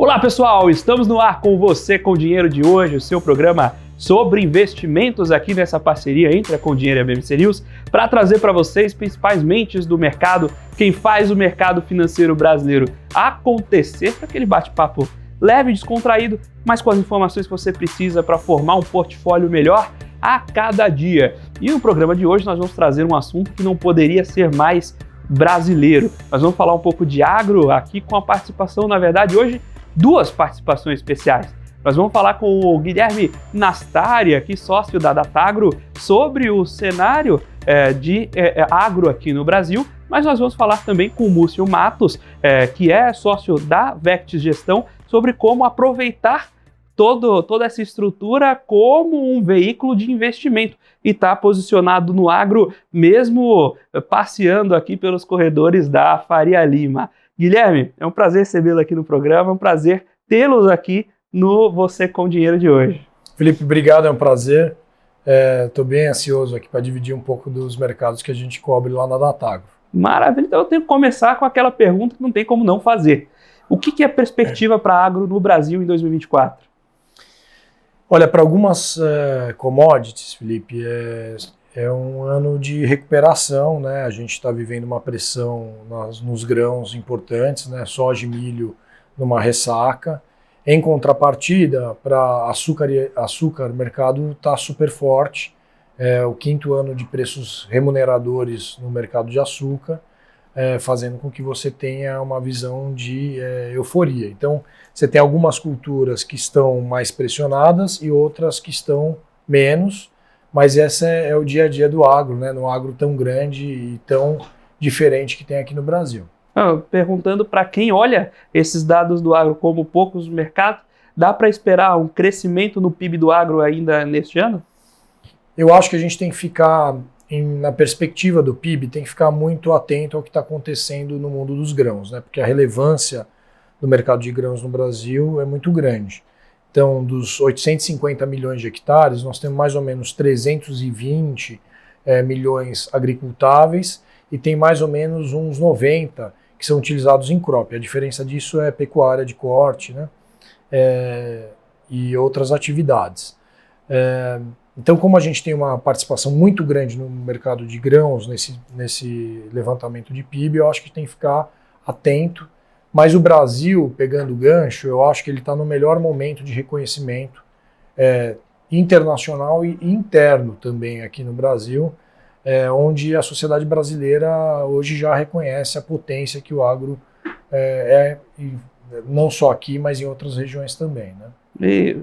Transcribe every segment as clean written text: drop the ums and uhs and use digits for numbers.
Olá pessoal, estamos no ar com você com o Dinheiro de hoje, o seu programa sobre investimentos aqui nessa parceria entre a Com Dinheiro e a BMC News, para trazer para vocês principais mentes do mercado, quem faz o mercado financeiro brasileiro acontecer, para aquele bate-papo leve e descontraído, mas com as informações que você precisa para formar um portfólio melhor a cada dia. E no programa de hoje nós vamos trazer um assunto que não poderia ser mais brasileiro. Nós vamos falar um pouco de agro aqui com a participação, na verdade, hoje, duas participações especiais. Nós vamos falar com o Guilherme Nastari, aqui sócio da Datagro, sobre o cenário de agro aqui no Brasil, mas nós vamos falar também com o Múcio Matos, que é sócio da Vectis Gestão, sobre como aproveitar toda essa estrutura como um veículo de investimento e está posicionado no agro, mesmo passeando aqui pelos corredores da Faria Lima. Guilherme, é um prazer recebê-lo aqui no programa, é um prazer tê-los aqui no Você com Dinheiro de hoje. Felipe, obrigado, é um prazer. Estou bem ansioso aqui para dividir um pouco dos mercados que a gente cobre lá na Datagro. Maravilha, então eu tenho que começar com aquela pergunta que não tem como não fazer. O que é a perspectiva para agro no Brasil em 2024? Olha, para algumas commodities, Felipe, é um ano de recuperação, né? A gente está vivendo uma pressão nos grãos importantes, né? Soja e milho numa ressaca. Em contrapartida, para açúcar, o mercado está super forte. É o quinto ano de preços remuneradores no mercado de açúcar, fazendo com que você tenha uma visão de euforia. Então, você tem algumas culturas que estão mais pressionadas e outras que estão menos, mas esse é o dia a dia do agro, né? No agro tão grande e tão diferente que tem aqui no Brasil. Perguntando para quem olha esses dados do agro como poucos no mercado, dá para esperar um crescimento no PIB do agro ainda neste ano? Eu acho que a gente tem que ficar, na perspectiva do PIB, tem que ficar muito atento ao que está acontecendo no mundo dos grãos, né? Porque a relevância do mercado de grãos no Brasil é muito grande. Então, dos 850 milhões de hectares, nós temos mais ou menos 320 milhões agricultáveis e tem mais ou menos uns 90 que são utilizados em crop. A diferença disso é pecuária de corte, né? E outras atividades. Então, como a gente tem uma participação muito grande no mercado de grãos, nesse levantamento de PIB, eu acho que tem que ficar atento. Mas o Brasil, pegando o gancho, eu acho que ele está no melhor momento de reconhecimento internacional e interno também aqui no Brasil, onde a sociedade brasileira hoje já reconhece a potência que o agro e não só aqui, mas em outras regiões também, né? E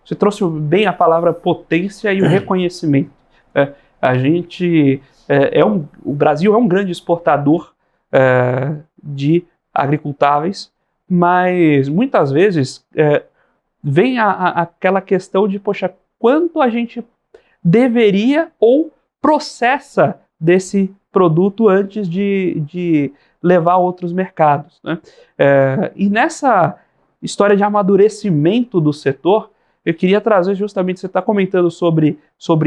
você trouxe bem a palavra potência e o reconhecimento. O Brasil é um grande exportador de agricultáveis, mas muitas vezes vem aquela questão de, poxa, quanto a gente deveria ou processa desse produto antes de levar a outros mercados, né? E nessa história de amadurecimento do setor, eu queria trazer justamente, você está comentando sobre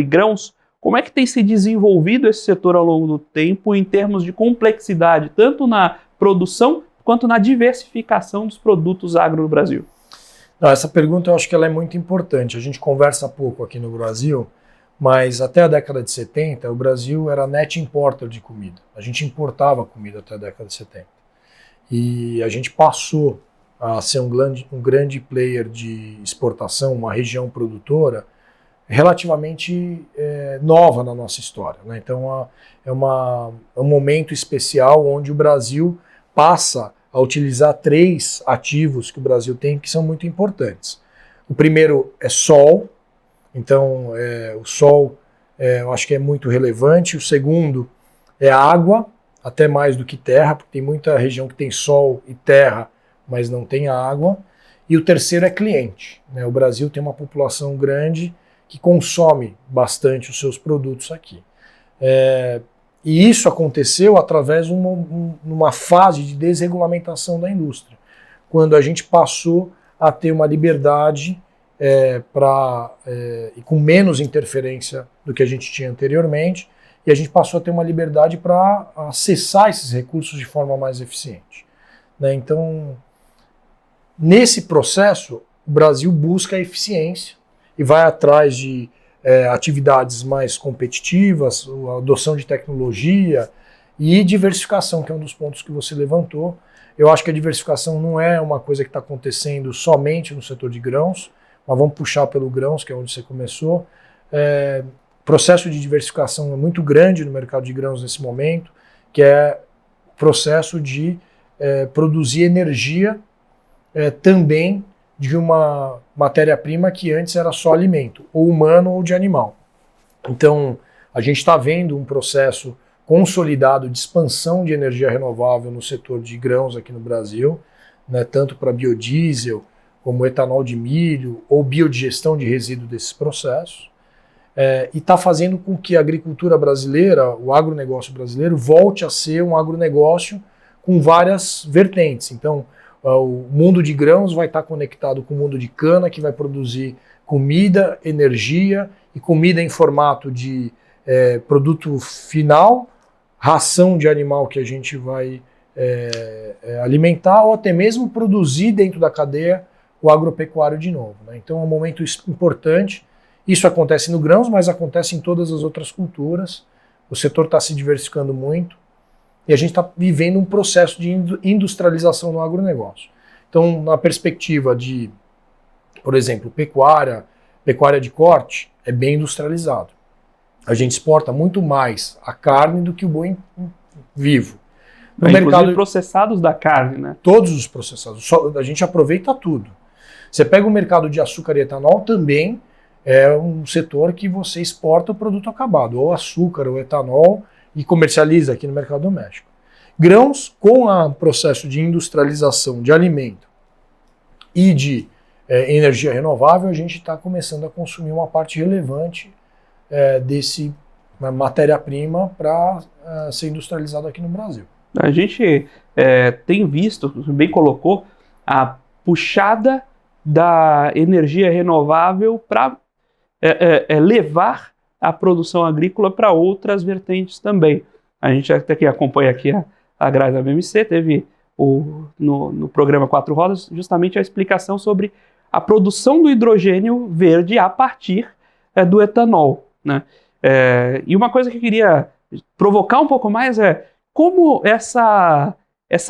grãos, como é que tem se desenvolvido esse setor ao longo do tempo em termos de complexidade, tanto na produção quanto na diversificação dos produtos agro no Brasil? Não, essa pergunta eu acho que ela é muito importante. A gente conversa pouco aqui no Brasil, mas até a década de 70, o Brasil era net importer de comida. A gente importava comida até a década de 70. E a gente passou a ser um grande player de exportação, uma região produtora, relativamente nova na nossa história, né? Então é um momento especial onde o Brasil passa a utilizar 3 ativos que o Brasil tem que são muito importantes. O primeiro é sol, então o sol eu acho que é muito relevante. O segundo é água, até mais do que terra, porque tem muita região que tem sol e terra, mas não tem água. E o terceiro é cliente, né? O Brasil tem uma população grande que consome bastante os seus produtos aqui. E isso aconteceu através de uma fase de desregulamentação da indústria, quando a gente passou a ter uma liberdade e com menos interferência do que a gente tinha anteriormente, e a gente passou a ter uma liberdade para acessar esses recursos de forma mais eficiente, né? Então, Nesse processo, o Brasil busca a eficiência e vai atrás de atividades mais competitivas, a adoção de tecnologia e diversificação, que é um dos pontos que você levantou. Eu acho que a diversificação não é uma coisa que está acontecendo somente no setor de grãos, mas vamos puxar pelo grãos, que é onde você começou. O processo de diversificação é muito grande no mercado de grãos nesse momento, que é o processo de produzir energia também de uma matéria-prima que antes era só alimento, ou humano ou de animal. Então, a gente está vendo um processo consolidado de expansão de energia renovável no setor de grãos aqui no Brasil, né, tanto para biodiesel, como etanol de milho, ou biodigestão de resíduo desses processos, e está fazendo com que a agricultura brasileira, o agronegócio brasileiro, volte a ser um agronegócio com várias vertentes. Então, o mundo de grãos vai estar conectado com o mundo de cana, que vai produzir comida, energia e comida em formato de produto final, ração de animal que a gente vai alimentar, ou até mesmo produzir dentro da cadeia o agropecuário de novo, né? Então é um momento importante. Isso acontece no grãos, mas acontece em todas as outras culturas. O setor está se diversificando muito. E a gente está vivendo um processo de industrialização no agronegócio. Então, na perspectiva de, por exemplo, pecuária de corte, é bem industrializado. A gente exporta muito mais a carne do que o boi vivo. No mercado processados da carne, né? Todos os processados. A gente aproveita tudo. Você pega o mercado de açúcar e etanol, também é um setor que você exporta o produto acabado, ou açúcar ou etanol, e comercializa aqui no mercado doméstico. Grãos, com o processo de industrialização de alimento e de energia renovável, a gente está começando a consumir uma parte relevante desse matéria-prima para ser industrializado aqui no Brasil. A gente tem visto, bem colocou, a puxada da energia renovável para levar a produção agrícola para outras vertentes também. A gente até que acompanha aqui a grade da BMC, teve no programa Quatro Rodas justamente a explicação sobre a produção do hidrogênio verde a partir do etanol, né? E uma coisa que eu queria provocar um pouco mais é como essa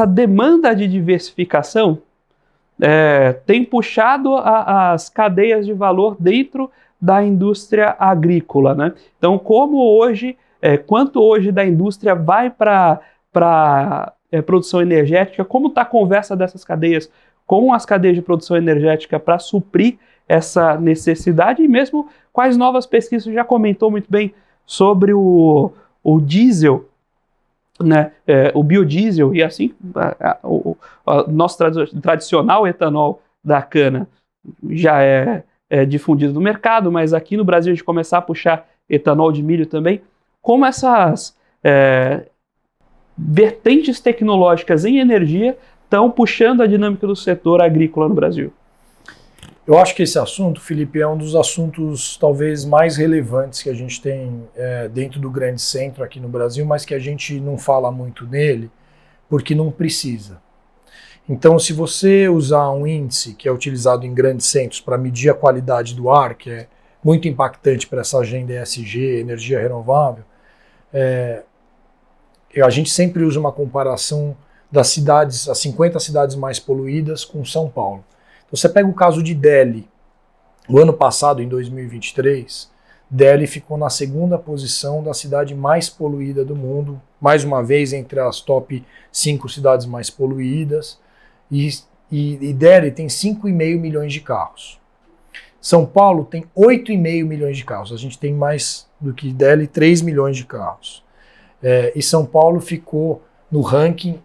demanda de diversificação tem puxado as cadeias de valor dentro da indústria agrícola, né? Então, quanto hoje da indústria vai para produção energética, como está a conversa dessas cadeias com as cadeias de produção energética para suprir essa necessidade, e mesmo quais novas pesquisas, você já comentou muito bem sobre o diesel, né? O biodiesel, e assim o nosso tradicional etanol da cana já é difundido no mercado, mas aqui no Brasil a gente começar a puxar etanol de milho também. Como essas vertentes tecnológicas em energia estão puxando a dinâmica do setor agrícola no Brasil? Eu acho que esse assunto, Felipe, é um dos assuntos talvez mais relevantes que a gente tem dentro do grande centro aqui no Brasil, mas que a gente não fala muito nele porque não precisa. Então, se você usar um índice que é utilizado em grandes centros para medir a qualidade do ar, que é muito impactante para essa agenda ESG, energia renovável, a gente sempre usa uma comparação das cidades, as 50 cidades mais poluídas com São Paulo. Então, você pega o caso de Delhi. No ano passado, em 2023, Delhi ficou na segunda posição da cidade mais poluída do mundo, mais uma vez entre as top 5 cidades mais poluídas. E Delhi tem 5,5 milhões de carros. São Paulo tem 8,5 milhões de carros. A gente tem mais do que Delhi, 3 milhões de carros. E São Paulo ficou no ranking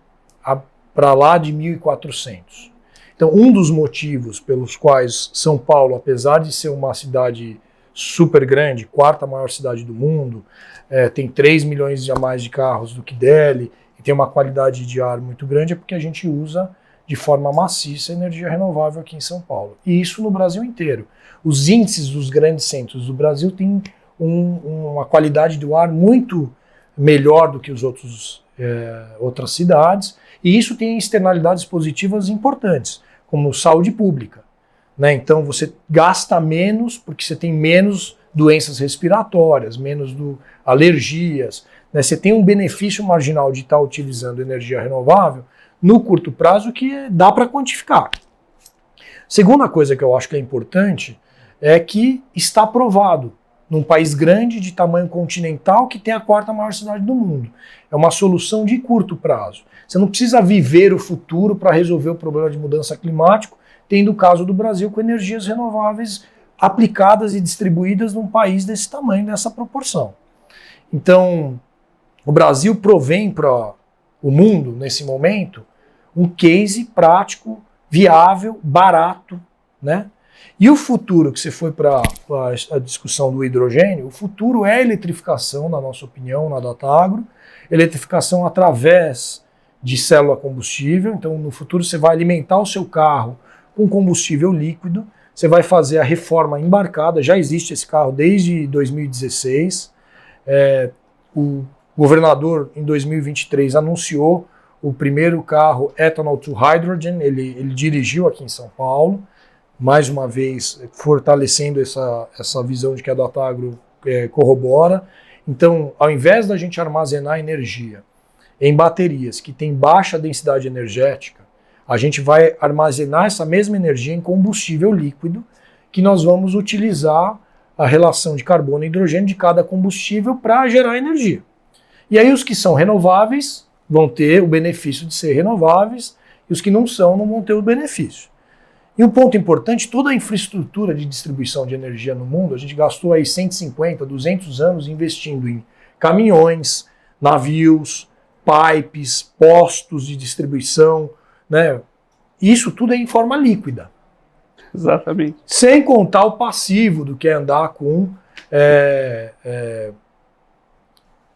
para lá de 1.400. Então, um dos motivos pelos quais São Paulo, apesar de ser uma cidade super grande, quarta maior cidade do mundo, tem 3 milhões a mais de carros do que Delhi, e tem uma qualidade de ar muito grande, é porque a gente usa de forma maciça energia renovável aqui em São Paulo. E isso no Brasil inteiro. Os índices dos grandes centros do Brasil têm uma qualidade do ar muito melhor do que os outras cidades, e isso tem externalidades positivas importantes, como saúde pública, né? Então você gasta menos porque você tem menos doenças respiratórias, menos alergias, né? Você tem um benefício marginal de estar utilizando energia renovável no curto prazo que dá para quantificar. Segunda coisa que eu acho que é importante é que está provado num país grande de tamanho continental que tem a quarta maior cidade do mundo. É uma solução de curto prazo. Você não precisa viver o futuro para resolver o problema de mudança climática, tendo o caso do Brasil com energias renováveis aplicadas e distribuídas num país desse tamanho, dessa proporção. Então, o Brasil provém para o mundo, nesse momento, um case prático, viável, barato, né? E o futuro, que você foi para a discussão do hidrogênio, o futuro é a eletrificação, na nossa opinião, na Datagro, eletrificação através de célula combustível. Então, no futuro, você vai alimentar o seu carro com combustível líquido, você vai fazer a reforma embarcada, já existe esse carro desde 2016, o governador, em 2023, anunciou o primeiro carro Ethanol to Hydrogen, ele dirigiu aqui em São Paulo, mais uma vez fortalecendo essa visão de que a Datagro corrobora. Então, ao invés da gente armazenar energia em baterias que têm baixa densidade energética, a gente vai armazenar essa mesma energia em combustível líquido, que nós vamos utilizar a relação de carbono e hidrogênio de cada combustível para gerar energia. E aí os que são renováveis vão ter o benefício de ser renováveis e os que não são não vão ter o benefício. E um ponto importante, toda a infraestrutura de distribuição de energia no mundo, a gente gastou aí 150, 200 anos investindo em caminhões, navios, pipes, postos de distribuição, né? Isso tudo é em forma líquida. Exatamente. Sem contar o passivo do que é andar com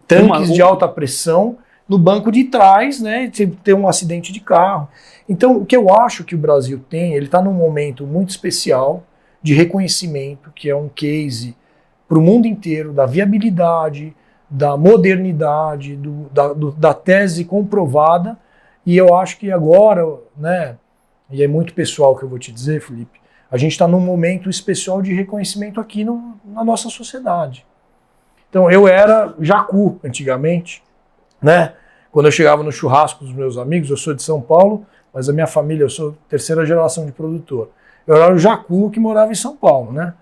tanques de alta pressão no banco de trás, né? Ter um acidente de carro. Então, o que eu acho que o Brasil tem, ele está num momento muito especial de reconhecimento, que é um case para o mundo inteiro da viabilidade, da modernidade, da tese comprovada. E eu acho que agora, né, e é muito pessoal que eu vou te dizer, Felipe, a gente está num momento especial de reconhecimento aqui na nossa sociedade. Então, eu era jacu antigamente, né? Quando eu chegava no churrasco dos meus amigos, eu sou de São Paulo, mas a minha família, eu sou terceira geração de produtor. Eu era o jacu que morava em São Paulo, né?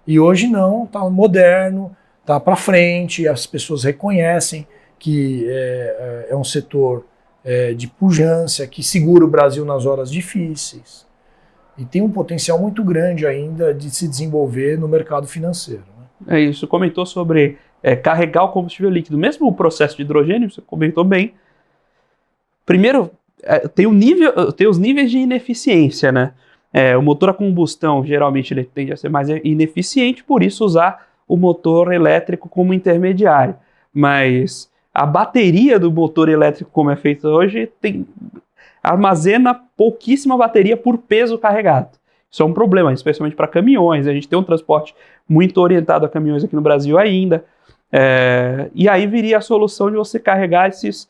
E hoje não, tá moderno, tá para frente, as pessoas reconhecem que é um setor de pujança, que segura o Brasil nas horas difíceis. E tem um potencial muito grande ainda de se desenvolver no mercado financeiro, né? É isso, comentou sobre carregar o combustível líquido. Mesmo o processo de hidrogênio, você comentou bem. Primeiro, tem os níveis de ineficiência, né? O motor a combustão, geralmente, ele tende a ser mais ineficiente, por isso usar o motor elétrico como intermediário. Mas a bateria do motor elétrico, como é feito hoje, armazena pouquíssima bateria por peso carregado. Isso é um problema, especialmente para caminhões. A gente tem um transporte muito orientado a caminhões aqui no Brasil ainda. E aí viria a solução de você carregar esses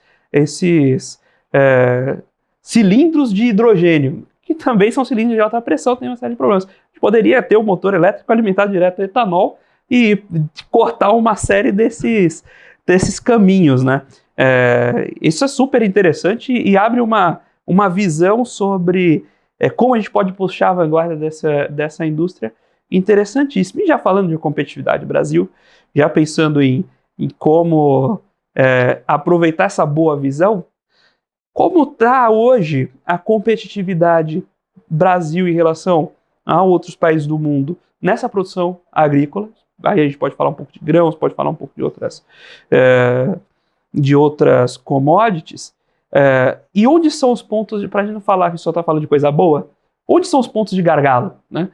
cilindros de hidrogênio, que também são cilindros de alta pressão, tem uma série de problemas. A gente poderia ter o motor elétrico alimentado direto a etanol e cortar uma série desses caminhos, né? Isso é super interessante e abre uma visão sobre como a gente pode puxar a vanguarda dessa indústria interessantíssima. E já falando de competitividade Brasil, já pensando em como aproveitar essa boa visão, como está hoje a competitividade Brasil em relação a outros países do mundo nessa produção agrícola? Aí a gente pode falar um pouco de grãos, pode falar um pouco de outras commodities. E onde são os pontos, para a gente não falar que só está falando de coisa boa, onde são os pontos de gargalo, né?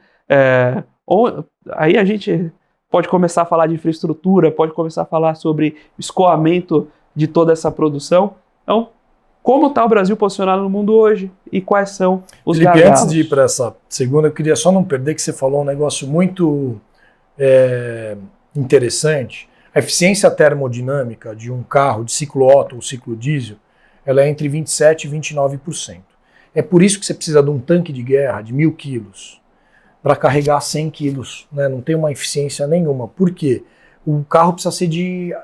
Aí a gente pode começar a falar de infraestrutura, pode começar a falar sobre escoamento de toda essa produção. Então, como está o Brasil posicionado no mundo hoje e quais são os Felipe, gargalos? antes de ir para essa segunda, eu queria só não perder que você falou um negócio muito interessante. A eficiência termodinâmica de um carro de ciclo Otto ou ciclo diesel, ela é entre 27% e 29%. É por isso que você precisa de um tanque de guerra de 1.000 quilos para carregar 100 quilos. Né? Não tem uma eficiência nenhuma. Por quê? O carro precisa ser de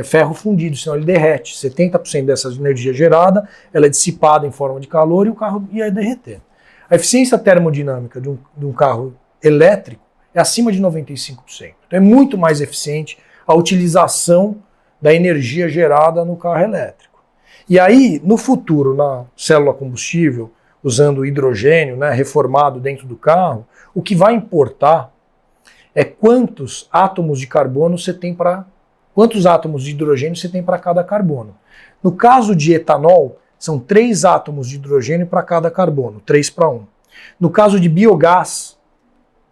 ferro fundido, senão ele derrete. 70% dessa energia gerada ela é dissipada em forma de calor e o carro ia derreter. A eficiência termodinâmica de um carro elétrico é acima de 95%. Então é muito mais eficiente a utilização da energia gerada no carro elétrico. E aí, no futuro, na célula combustível, usando hidrogênio, né, reformado dentro do carro, o que vai importar é quantos átomos de carbono você tem quantos átomos de hidrogênio você tem para cada carbono. No caso de etanol, são 3 átomos de hidrogênio para cada carbono, 3 para 1. No caso de biogás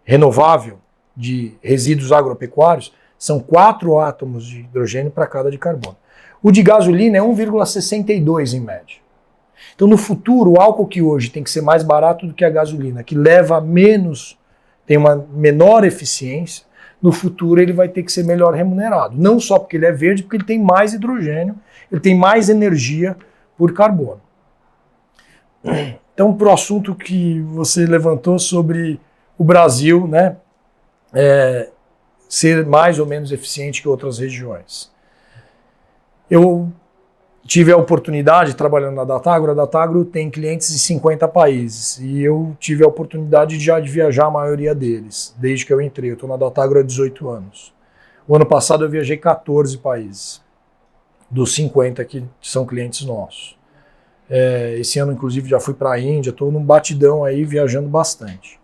renovável, de resíduos agropecuários, são 4 átomos de hidrogênio para cada de carbono. O de gasolina é 1,62 em média. Então, no futuro, o álcool que hoje tem que ser mais barato do que a gasolina, que leva menos, tem uma menor eficiência, no futuro ele vai ter que ser melhor remunerado. Não só porque ele é verde, porque ele tem mais hidrogênio, ele tem mais energia por carbono. Então, para o assunto que você levantou sobre o Brasil, né, ser mais ou menos eficiente que outras regiões. Eu tive a oportunidade, trabalhando na Datagro, a Datagro tem clientes em 50 países, e eu tive a oportunidade de viajar a maioria deles, desde que eu entrei. Eu estou na Datagro há 18 anos. O ano passado eu viajei 14 países, dos 50 que são clientes nossos. Esse ano, inclusive, já fui para a Índia, estou num batidão aí, viajando bastante.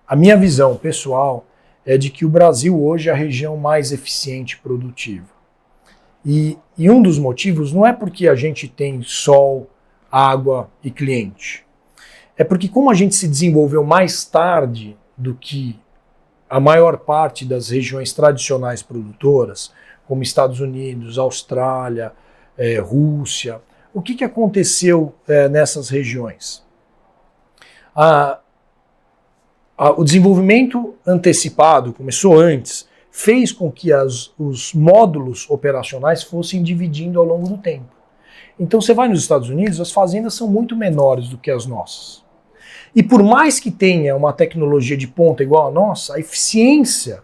A minha visão pessoal é de que o Brasil hoje é a região mais eficiente e produtiva. E um dos motivos não é porque a gente tem sol, água e cliente. É porque como a gente se desenvolveu mais tarde do que a maior parte das regiões tradicionais produtoras, como Estados Unidos, Austrália, Rússia, o que aconteceu nessas regiões? O desenvolvimento antecipado, começou antes, fez com que os módulos operacionais fossem dividindo ao longo do tempo. Então você vai nos Estados Unidos, as fazendas são muito menores do que as nossas. E por mais que tenha uma tecnologia de ponta igual a nossa, a eficiência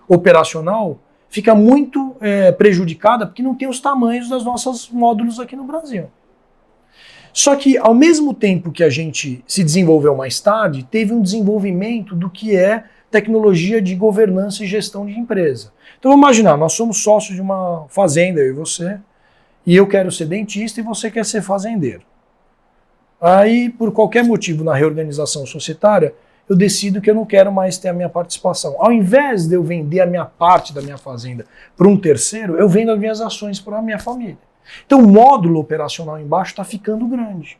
operacional fica muito prejudicada porque não tem os tamanhos dos nossos módulos aqui no Brasil. Só que, ao mesmo tempo que a gente se desenvolveu mais tarde, teve um desenvolvimento do que é tecnologia de governança e gestão de empresa. Então, vamos imaginar, nós somos sócios de uma fazenda, eu e você, e eu quero ser dentista e você quer ser fazendeiro. Aí, por qualquer motivo na reorganização societária, eu decido que eu não quero mais ter a minha participação. Ao invés de eu vender a minha parte da minha fazenda para um terceiro, eu vendo as minhas ações para a minha família. Então o módulo operacional embaixo está ficando grande.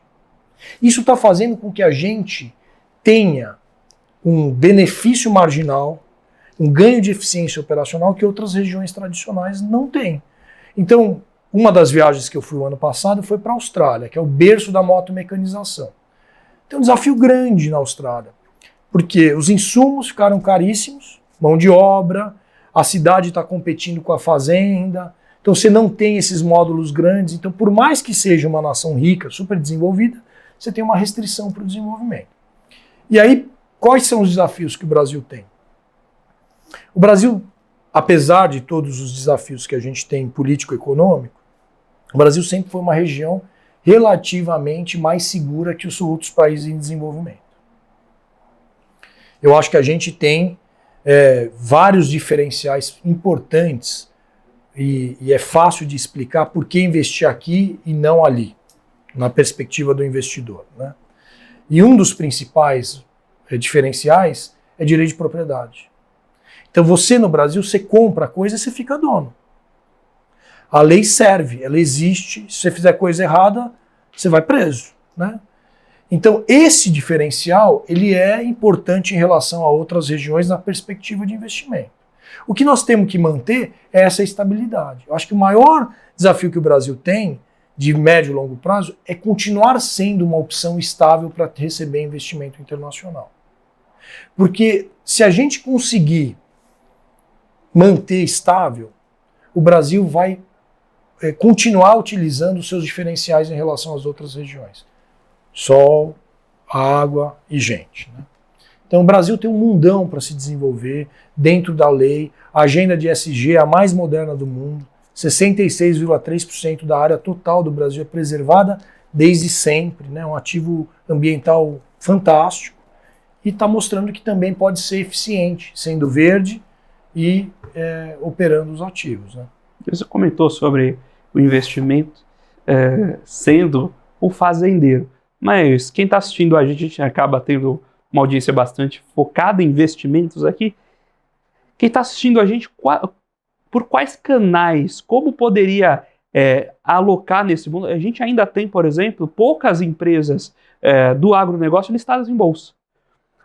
Isso está fazendo com que a gente tenha um benefício marginal, um ganho de eficiência operacional que outras regiões tradicionais não têm. Então, uma das viagens que eu fui o ano passado foi para a Austrália, que é o berço da motomecanização. Tem um desafio grande na Austrália, porque os insumos ficaram caríssimos, mão de obra, a cidade está competindo com a fazenda, então você não tem esses módulos grandes. Então, por mais que seja uma nação rica, super desenvolvida, você tem uma restrição para o desenvolvimento. E aí, quais são os desafios que o Brasil tem? O Brasil, apesar de todos os desafios que a gente tem político-econômico, o Brasil sempre foi uma região relativamente mais segura que os outros países em desenvolvimento. Eu acho que a gente tem vários diferenciais importantes e é fácil de explicar por que investir aqui e não ali, na perspectiva do investidor, né? E um dos principais diferenciais é direito de propriedade. Então você no Brasil, você compra a coisa e você fica dono. A lei serve, ela existe, se você fizer coisa errada, você vai preso, né? Então esse diferencial, ele é importante em relação a outras regiões na perspectiva de investimento. O que nós temos que manter é essa estabilidade. Eu acho que o maior desafio que o Brasil tem, de médio e longo prazo, é continuar sendo uma opção estável para receber investimento internacional. Porque se a gente conseguir manter estável, o Brasil vai continuar utilizando os seus diferenciais em relação às outras regiões. sol, água e gente, né? Então o Brasil tem um mundão para se desenvolver dentro da lei. A agenda de ESG é a mais moderna do mundo. 66,3% da área total do Brasil é preservada desde sempre, né? Um ativo ambiental fantástico e está mostrando que também pode ser eficiente, sendo verde e operando os ativos, né? Você comentou sobre o investimento sendo o fazendeiro, mas quem está assistindo a gente acaba tendo uma audiência bastante focada em investimentos aqui. Quem está assistindo a gente, por quais canais, como poderia alocar nesse mundo? A gente ainda tem, por exemplo, poucas empresas do agronegócio listadas em bolsa.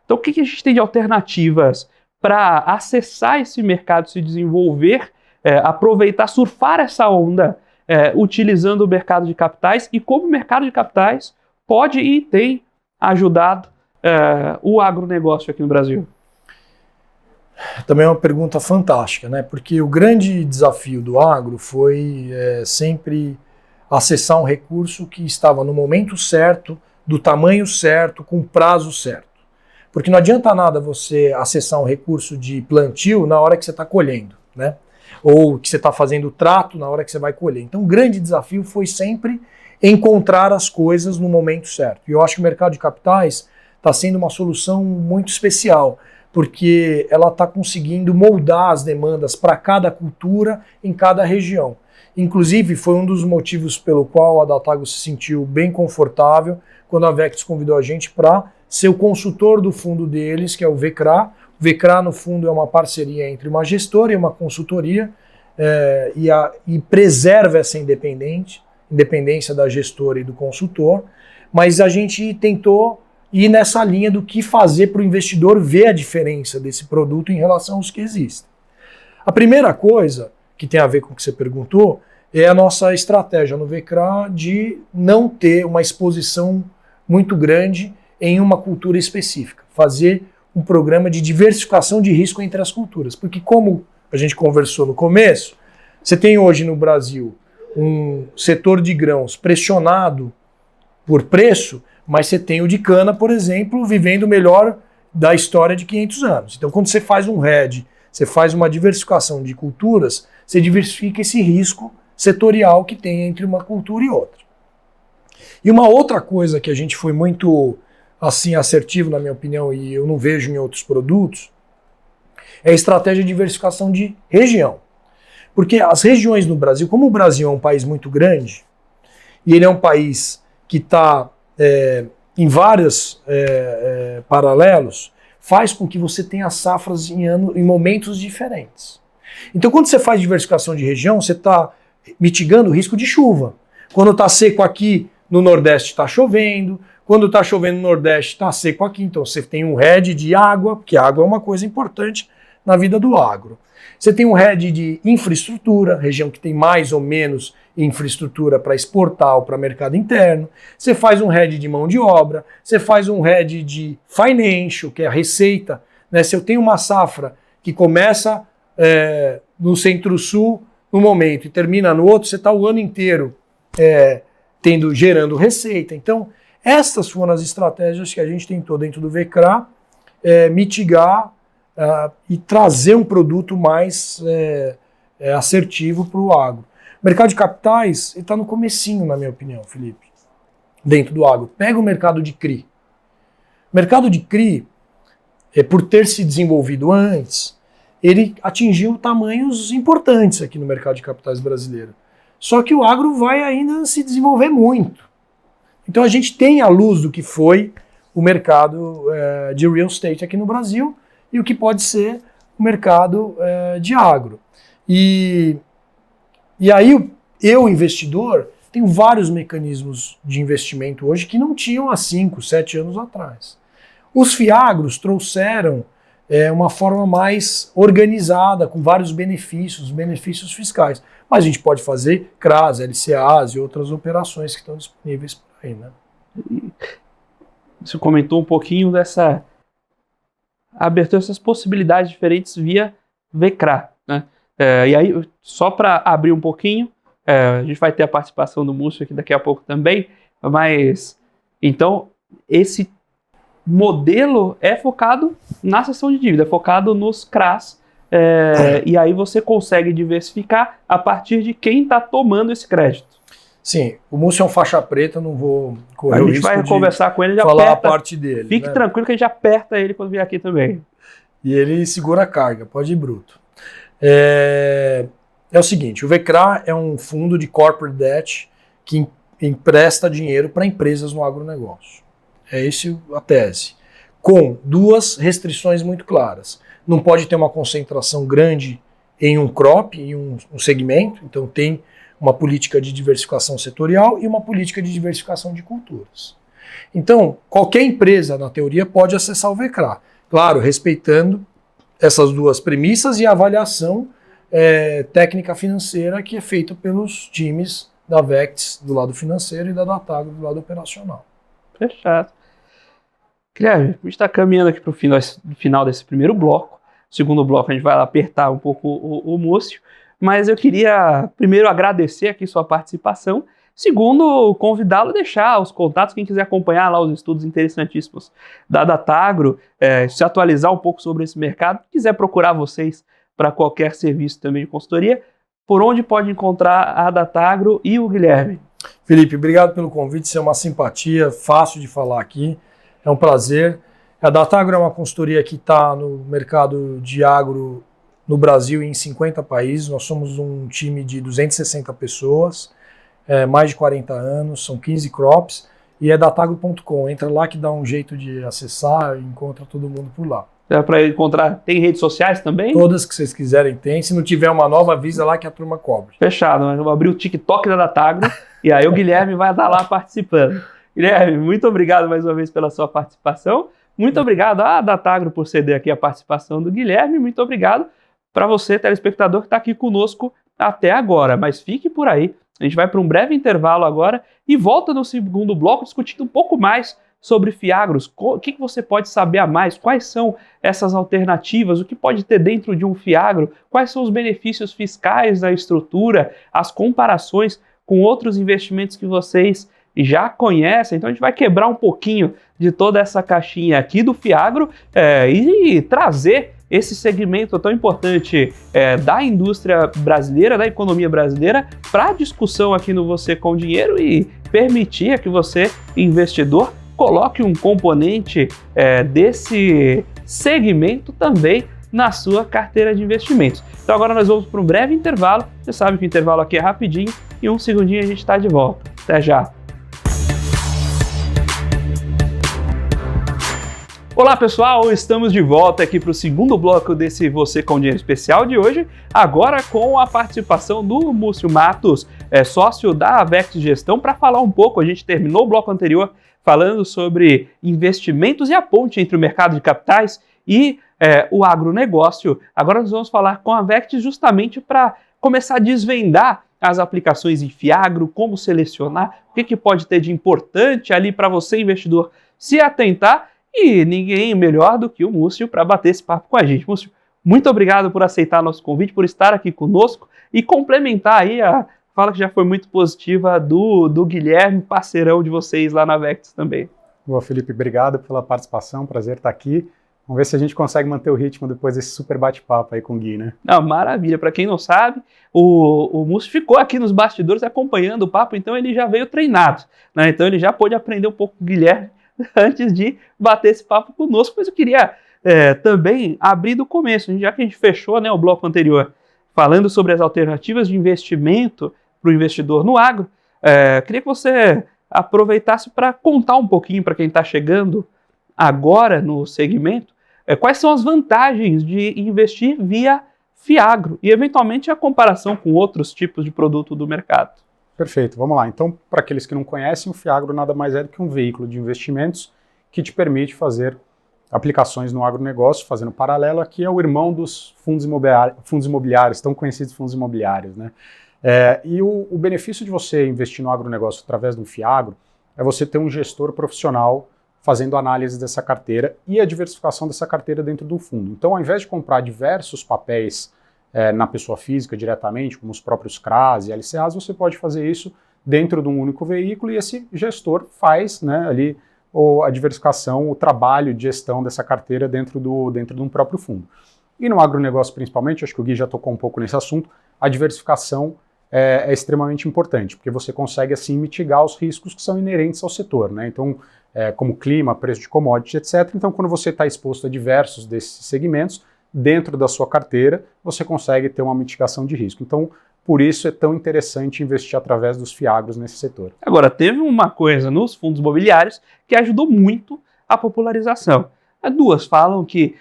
Então, o que a gente tem de alternativas para acessar esse mercado, se desenvolver, aproveitar, surfar essa onda, utilizando o mercado de capitais, e como o mercado de capitais pode e tem ajudado o agronegócio aqui no Brasil? Também é uma pergunta fantástica, né? Porque o grande desafio do agro foi sempre acessar um recurso que estava no momento certo, do tamanho certo, com prazo certo. Porque não adianta nada você acessar um recurso de plantio na hora que você está colhendo, né? Ou que você está fazendo o trato na hora que você vai colher. Então o grande desafio foi sempre encontrar as coisas no momento certo. E eu acho que o mercado de capitais está sendo uma solução muito especial, porque ela está conseguindo moldar as demandas para cada cultura em cada região. Inclusive, foi um dos motivos pelo qual a Adaltago se sentiu bem confortável quando a Vectis convidou a gente para ser o consultor do fundo deles, que é o VCRA. O VCRA, no fundo, é uma parceria entre uma gestora e uma consultoria, e preserva essa independência da gestora e do consultor, mas a gente tentou ir nessa linha do que fazer para o investidor ver a diferença desse produto em relação aos que existem. A primeira coisa, que tem a ver com o que você perguntou, é a nossa estratégia no VCRA de não ter uma exposição muito grande em uma cultura específica, fazer um programa de diversificação de risco entre as culturas, porque como a gente conversou no começo, você tem hoje no Brasil um setor de grãos pressionado por preço, mas você tem o de cana, por exemplo, vivendo melhor da história de 500 anos. Então, quando você faz um hedge, você faz uma diversificação de culturas, você diversifica esse risco setorial que tem entre uma cultura e outra. E uma outra coisa que a gente foi muito assim assertivo, na minha opinião, e eu não vejo em outros produtos, é a estratégia de diversificação de região. Porque as regiões no Brasil, como o Brasil é um país muito grande, e ele é um país que está em vários paralelos, faz com que você tenha safras em momentos diferentes. Então, quando você faz diversificação de região, você está mitigando o risco de chuva. Quando está seco aqui, no Nordeste está chovendo. Quando está chovendo no Nordeste, está seco aqui. Então, você tem um hedge de água, porque a água é uma coisa importante na vida do agro. Você tem um hedge de infraestrutura, região que tem mais ou menos infraestrutura para exportar ou para mercado interno. Você faz um hedge de mão de obra, você faz um hedge de financial, que é a receita, né? Se eu tenho uma safra que começa no Centro-Sul no momento e termina no outro, você está o ano inteiro gerando receita. Então, essas foram as estratégias que a gente tentou dentro do VCRA mitigar e trazer um produto mais assertivo para o agro. O mercado de capitais está no comecinho, na minha opinião, Felipe, dentro do agro. Pega o mercado de CRI. O mercado de CRI, por ter se desenvolvido antes, ele atingiu tamanhos importantes aqui no mercado de capitais brasileiro. Só que o agro vai ainda se desenvolver muito. Então a gente tem a luz do que foi o mercado de real estate aqui no Brasil e o que pode ser o mercado de agro. E aí eu, investidor, tenho vários mecanismos de investimento hoje que não tinham há 5, 7 anos atrás. Os FIAGROS trouxeram uma forma mais organizada, com vários benefícios fiscais. Mas a gente pode fazer CRAs, LCAs e outras operações que estão disponíveis por aí, né? Você comentou um pouquinho dessa abertura, essas possibilidades diferentes via VCRA, né? E aí, só para abrir um pouquinho, a gente vai ter a participação do Múcio aqui daqui a pouco também, mas Então, esse modelo é focado na cessão de dívida, é focado nos CRAs, e aí você consegue diversificar a partir de quem está tomando esse crédito. Sim, o Múcio é um faixa preta, não vou correr o risco A gente vai conversar com ele, já falar aperta, a parte dele. Fique tranquilo que a gente aperta ele quando vier aqui também. E ele segura a carga, pode ir bruto. É o seguinte, o VCRA é um fundo de corporate debt que empresta dinheiro para empresas no agronegócio. É essa a tese. Com duas restrições muito claras. Não pode ter uma concentração grande em um crop, em um segmento, então tem uma política de diversificação setorial e uma política de diversificação de culturas. Então, qualquer empresa, na teoria, pode acessar o VCRA. Claro, respeitando essas duas premissas e a avaliação técnica financeira que é feita pelos times da Vectis do lado financeiro e da Datagro do lado operacional. Fechado. Guilherme, a gente está caminhando aqui para o final desse primeiro bloco. No segundo bloco a gente vai lá apertar um pouco o Múcio, mas eu queria primeiro agradecer aqui sua participação. Segundo, convidá-lo a deixar os contatos, quem quiser acompanhar lá os estudos interessantíssimos da Datagro, se atualizar um pouco sobre esse mercado, quiser procurar vocês para qualquer serviço também de consultoria, por onde pode encontrar a Datagro e o Guilherme? Felipe, obrigado pelo convite, isso é uma simpatia, fácil de falar aqui, é um prazer. A Datagro é uma consultoria que está no mercado de agro no Brasil e em 50 países, nós somos um time de 260 pessoas, mais de 40 anos, são 15 crops, e é datagro.com, entra lá que dá um jeito de acessar e encontra todo mundo por lá. Para encontrar, tem redes sociais também? Todas que vocês quiserem tem, se não tiver uma nova, avisa lá que a turma cobre. Fechado, eu vou abrir o TikTok da Datagro e aí o Guilherme vai estar lá participando. Guilherme, muito obrigado mais uma vez pela sua participação, muito obrigado à Datagro por ceder aqui a participação do Guilherme, muito obrigado para você, telespectador, que está aqui conosco até agora, mas fique por aí. A gente vai para um breve intervalo agora e volta no segundo bloco discutindo um pouco mais sobre Fiagros. O que você pode saber a mais? Quais são essas alternativas? O que pode ter dentro de um Fiagro? Quais são os benefícios fiscais da estrutura? As comparações com outros investimentos que vocês já conhecem? Então a gente vai quebrar um pouquinho de toda essa caixinha aqui do Fiagro e trazer esse segmento tão importante da indústria brasileira, da economia brasileira, para a discussão aqui no Você com Dinheiro e permitir que você, investidor, coloque um componente desse segmento também na sua carteira de investimentos. Então agora nós vamos para um breve intervalo. Você sabe que o intervalo aqui é rapidinho e um segundinho a gente está de volta. Até já! Olá pessoal, estamos de volta aqui para o segundo bloco desse Você com Dinheiro especial de hoje, agora com a participação do Múcio Matos, sócio da Avex Gestão, para falar um pouco. A gente terminou o bloco anterior falando sobre investimentos e a ponte entre o mercado de capitais e o agronegócio. Agora nós vamos falar com a Avex justamente para começar a desvendar as aplicações em Fiagro, como selecionar, o que pode ter de importante ali para você, investidor, se atentar. E ninguém melhor do que o Múcio para bater esse papo com a gente. Múcio, muito obrigado por aceitar nosso convite, por estar aqui conosco e complementar aí a fala que já foi muito positiva do Guilherme, parceirão de vocês lá na Vectis também. Boa, Felipe, obrigado pela participação, prazer estar aqui. Vamos ver se a gente consegue manter o ritmo depois desse super bate-papo aí com o Gui, né? Não, maravilha, para quem não sabe, o Múcio ficou aqui nos bastidores acompanhando o papo, então ele já veio treinado, né? Então ele já pôde aprender um pouco com o Guilherme antes de bater esse papo conosco, mas eu queria também abrir do começo, já que a gente fechou, né, o bloco anterior falando sobre as alternativas de investimento para o investidor no agro, queria que você aproveitasse para contar um pouquinho para quem está chegando agora no segmento, quais são as vantagens de investir via Fiagro e eventualmente a comparação com outros tipos de produto do mercado. Perfeito, vamos lá. Então, para aqueles que não conhecem, o Fiagro nada mais é do que um veículo de investimentos que te permite fazer aplicações no agronegócio, fazendo paralelo aqui, é o irmão dos fundos imobiliários, tão conhecidos fundos imobiliários, né? E o benefício de você investir no agronegócio através do Fiagro é você ter um gestor profissional fazendo análise dessa carteira e a diversificação dessa carteira dentro do fundo. Então, ao invés de comprar diversos papéis na pessoa física diretamente, como os próprios CRAs e LCAs, você pode fazer isso dentro de um único veículo e esse gestor faz, né, ali a diversificação, o trabalho de gestão dessa carteira dentro de um próprio fundo. E no agronegócio principalmente, acho que o Gui já tocou um pouco nesse assunto, a diversificação é extremamente importante, porque você consegue assim mitigar os riscos que são inerentes ao setor, né? Então, como clima, preço de commodities, etc. Então, quando você está exposto a diversos desses segmentos, dentro da sua carteira, você consegue ter uma mitigação de risco. Então, por isso é tão interessante investir através dos FIAGROS nesse setor. Agora, teve uma coisa nos fundos imobiliários que ajudou muito a popularização. Duas falam que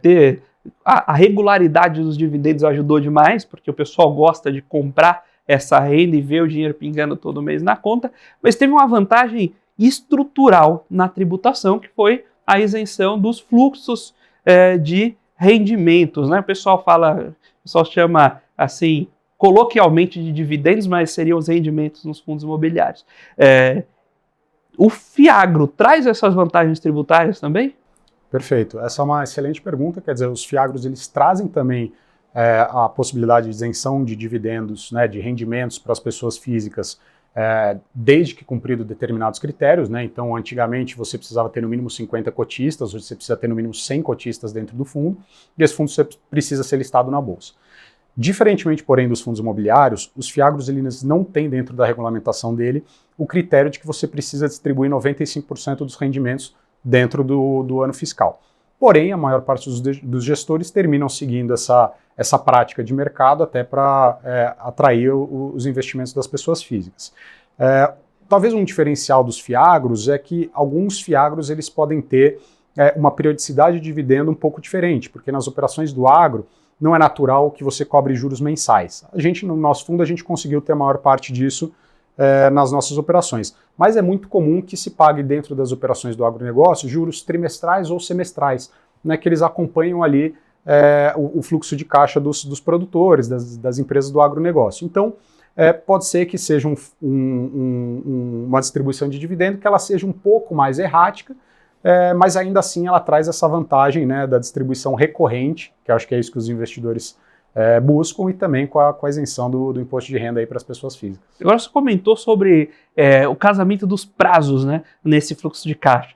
ter a regularidade dos dividendos ajudou demais, porque o pessoal gosta de comprar essa renda e ver o dinheiro pingando todo mês na conta, mas teve uma vantagem estrutural na tributação, que foi a isenção dos fluxos de rendimentos, né? O pessoal chama assim, coloquialmente de dividendos, mas seriam os rendimentos nos fundos imobiliários. O FIAGRO traz essas vantagens tributárias também? Perfeito. Essa é uma excelente pergunta. Quer dizer, os FIAGROS eles trazem também a possibilidade de isenção de dividendos, né, de rendimentos para as pessoas físicas, desde que cumprido determinados critérios, né? Então, antigamente você precisava ter no mínimo 50 cotistas, hoje você precisa ter no mínimo 100 cotistas dentro do fundo, e esse fundo precisa ser listado na bolsa. Diferentemente, porém, dos fundos imobiliários, os FIAGROS eles não têm dentro da regulamentação dele o critério de que você precisa distribuir 95% dos rendimentos dentro do ano fiscal. Porém, a maior parte dos gestores terminam seguindo essa prática de mercado até para atrair os investimentos das pessoas físicas. Talvez um diferencial dos FIAGROS é que alguns FIAGROS eles podem ter uma periodicidade de dividendo um pouco diferente, porque nas operações do agro não é natural que você cobre juros mensais. No nosso fundo, a gente conseguiu ter a maior parte disso nas nossas operações. Mas é muito comum que se pague dentro das operações do agronegócio juros trimestrais ou semestrais, né, que eles acompanham ali o fluxo de caixa dos produtores, das empresas do agronegócio. Então, pode ser que seja uma distribuição de dividendo que ela seja um pouco mais errática, mas ainda assim ela traz essa vantagem, né, da distribuição recorrente, que eu acho que é isso que os investidores buscam, e também com a isenção do imposto de renda para as pessoas físicas. Agora você comentou sobre o casamento dos prazos, né, nesse fluxo de caixa.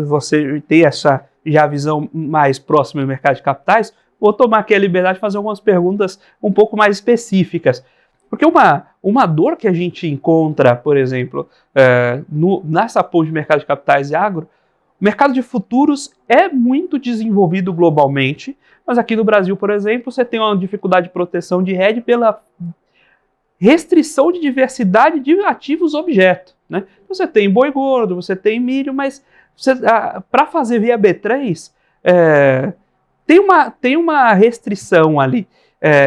Você tem essa já visão mais próxima do mercado de capitais, vou tomar aqui a liberdade de fazer algumas perguntas um pouco mais específicas. Porque uma dor que a gente encontra, por exemplo, nessa ponte de mercado de capitais e agro, o mercado de futuros é muito desenvolvido globalmente, mas aqui no Brasil, por exemplo, você tem uma dificuldade de proteção de hedge pela restrição de diversidade de ativos objeto, né? Você tem boi gordo, você tem milho, mas para fazer via B3, tem uma restrição ali.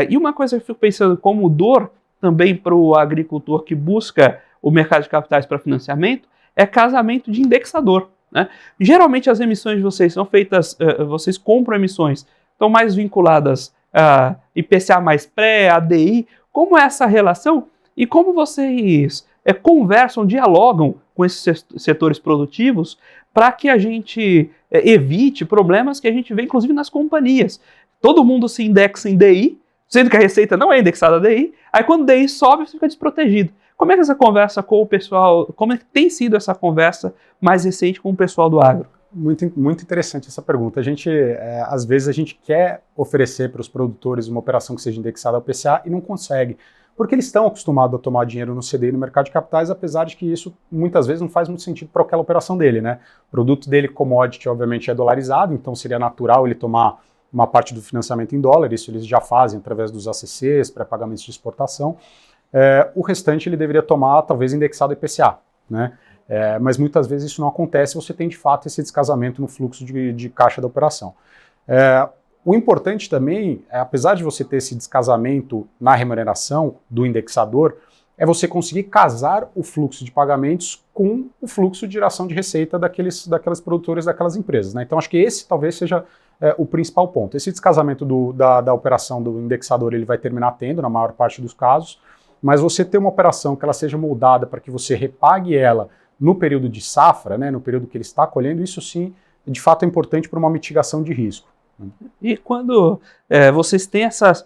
E uma coisa que eu fico pensando como dor também para o agricultor que busca o mercado de capitais para financiamento é casamento de indexador, né? Geralmente as emissões de vocês são feitas, vocês compram emissões, estão mais vinculadas a IPCA mais pré, ADI. Como é essa relação e como vocês conversam, dialogam com esses setores produtivos para que a gente evite problemas que a gente vê inclusive nas companhias. Todo mundo se indexa em DI, sendo que a receita não é indexada a DI, aí quando o DI sobe, você fica desprotegido. Como é que essa conversa com o pessoal, como é que tem sido essa conversa mais recente com o pessoal do agro? Muito, muito interessante essa pergunta. Às vezes a gente quer oferecer para os produtores uma operação que seja indexada ao IPCA e não consegue, porque eles estão acostumados a tomar dinheiro no CDI no mercado de capitais, apesar de que isso muitas vezes não faz muito sentido para aquela operação dele, né? O produto dele, commodity, obviamente é dolarizado, então seria natural ele tomar uma parte do financiamento em dólar, isso eles já fazem através dos ACCs, pré-pagamentos de exportação. O restante ele deveria tomar, talvez, indexado IPCA, né? Mas muitas vezes isso não acontece, você tem de fato esse descasamento no fluxo de caixa da operação. O importante também, apesar de você ter esse descasamento na remuneração do indexador, é você conseguir casar o fluxo de pagamentos com o fluxo de geração de receita daquelas produtoras, daquelas empresas, né? Então acho que esse talvez seja o principal ponto. Esse descasamento da operação do indexador ele vai terminar tendo, na maior parte dos casos, mas você ter uma operação que ela seja moldada para que você repague ela no período de safra, né, no período que ele está colhendo, isso sim, de fato, é importante para uma mitigação de risco. E quando vocês têm essas...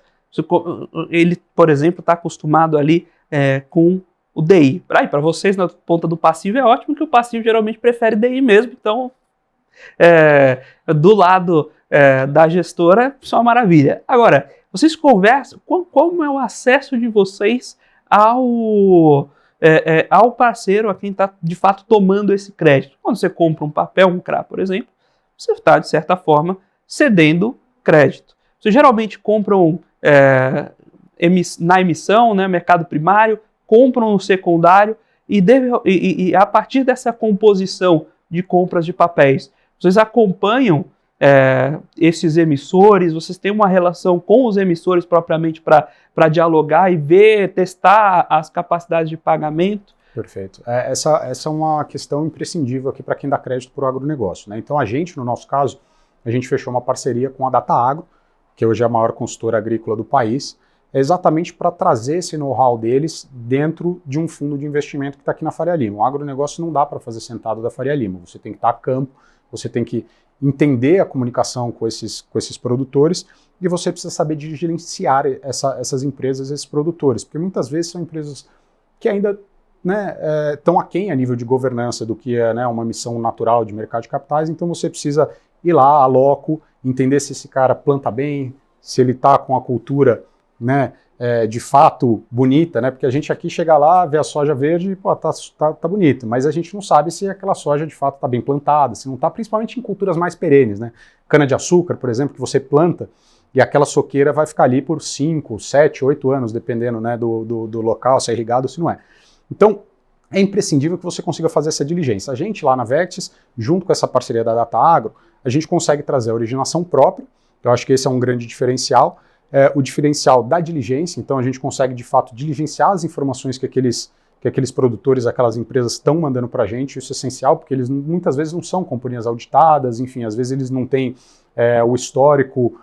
Ele, por exemplo, está acostumado ali com o DI. Para vocês, na ponta do passivo, é ótimo que o passivo geralmente prefere DI mesmo, então do lado da gestora, isso é uma maravilha. Agora, vocês conversam, como é o acesso de vocês ao parceiro, a quem está de fato tomando esse crédito? Quando você compra um papel, um CRA, por exemplo, você está, de certa forma, cedendo crédito. Vocês geralmente compram na emissão, né, mercado primário, compram no secundário e a partir dessa composição de compras de papéis, vocês acompanham esses emissores, vocês têm uma relação com os emissores propriamente para dialogar e ver, testar as capacidades de pagamento? Perfeito. Essa é uma questão imprescindível aqui para quem dá crédito para o agronegócio, né? Então a gente, no nosso caso, a gente fechou uma parceria com a DataAgro, que hoje é a maior consultora agrícola do país, exatamente para trazer esse know-how deles dentro de um fundo de investimento que está aqui na Faria Lima. O agronegócio não dá para fazer sentado da Faria Lima, você tem que estar a campo, você tem que entender a comunicação com esses produtores e você precisa saber gerenciar essas empresas, esses produtores, porque muitas vezes são empresas que ainda estão aquém a nível de governança do que é uma missão natural de mercado de capitais, então você precisa ir lá, a loco, entender se esse cara planta bem, se ele está com a cultura de fato bonita, né? Porque a gente aqui chega lá, vê a soja verde e pô, tá bonito, mas a gente não sabe se aquela soja de fato está bem plantada, se não está, principalmente em culturas mais perenes, né? Cana-de-açúcar, por exemplo, que você planta e aquela soqueira vai ficar ali por 5, 7, 8 anos, dependendo, né, do local, se é irrigado ou se não é. Então, é imprescindível que você consiga fazer essa diligência. A gente lá na Vectis, junto com essa parceria da DataAgro, a gente consegue trazer a originação própria, eu acho que esse é um grande diferencial, o diferencial da diligência, então a gente consegue de fato diligenciar as informações que aqueles produtores, aquelas empresas estão mandando para a gente, isso é essencial, porque eles muitas vezes não são companhias auditadas, enfim, às vezes eles não têm o histórico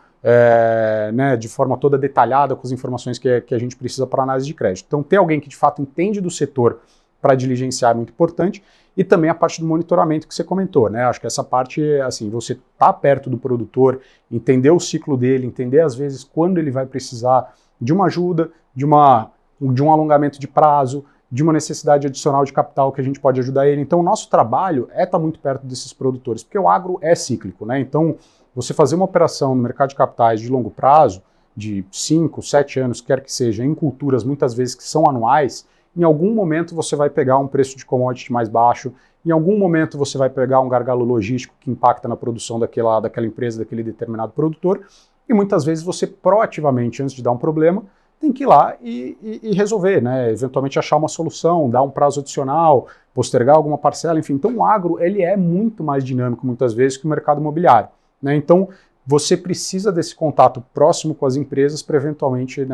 de forma toda detalhada com as informações que a gente precisa para análise de crédito. Então ter alguém que de fato entende do setor para diligenciar é muito importante, e também a parte do monitoramento que você comentou, né? Acho que essa parte, assim, você tá perto do produtor, entender o ciclo dele, entender às vezes quando ele vai precisar de uma ajuda, de um alongamento de prazo, de uma necessidade adicional de capital que a gente pode ajudar ele. Então o nosso trabalho é estar muito perto desses produtores, porque o agro é cíclico, né? Então você fazer uma operação no mercado de capitais de longo prazo, de 5, 7 anos, quer que seja, em culturas muitas vezes que são anuais, em algum momento você vai pegar um preço de commodity mais baixo, em algum momento você vai pegar um gargalo logístico que impacta na produção daquela empresa, daquele determinado produtor, e muitas vezes você proativamente, antes de dar um problema, tem que ir lá e resolver, né? Eventualmente achar uma solução, dar um prazo adicional, postergar alguma parcela, enfim. Então o agro ele é muito mais dinâmico muitas vezes que o mercado imobiliário, né? Então você precisa desse contato próximo com as empresas para eventualmente